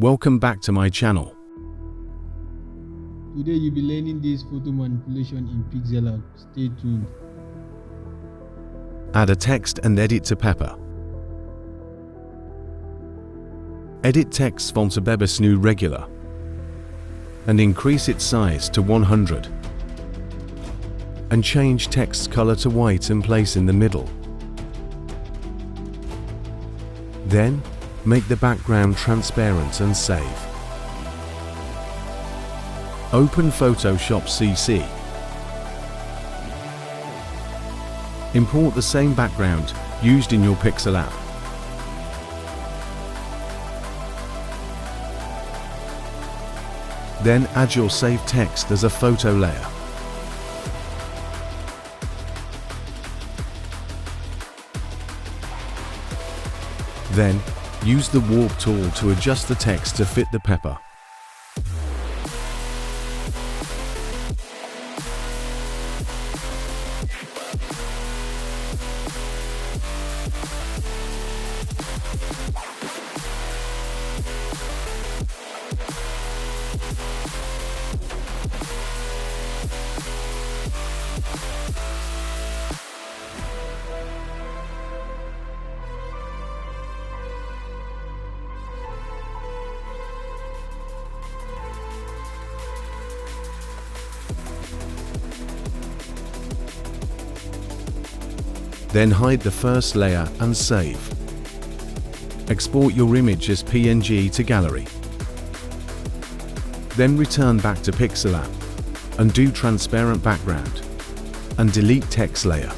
Welcome back to my channel. Today you'll be learning this photo manipulation in Pixellab. Stay tuned. Add a text and edit to paper. Edit text font to Bebesnu regular and increase its size to 100. And change text color to white and place in the middle. Then, make the background transparent and save. Open Photoshop CC. Import the same background used in your Pixellab. Then add your saved text as a photo layer. Then, use the warp tool to adjust the text to fit the pepper. Then hide the first layer and save. Export your image as PNG to gallery. Then return back to Pixellab, undo transparent background, and delete text layer.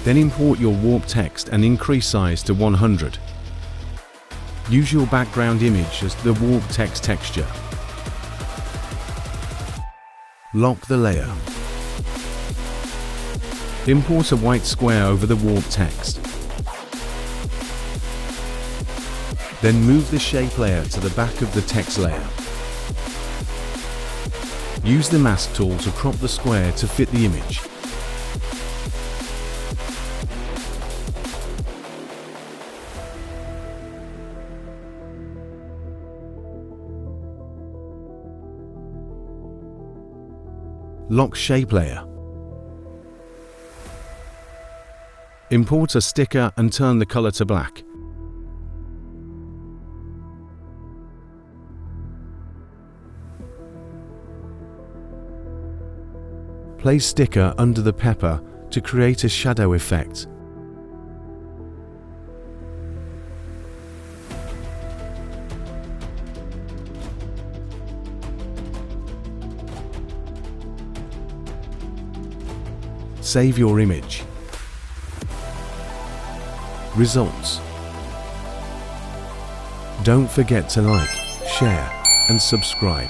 Then import your warp text and increase size to 100. Use your background image as the warp text texture. Lock the layer. Import a white square over the warp text. Then move the shape layer to the back of the text layer. Use the mask tool to crop the square to fit the image. Lock shape layer. Import a sticker and turn the color to black. Place sticker under the pepper to create a shadow effect. Save your image. Results. Don't forget to like, share, and subscribe.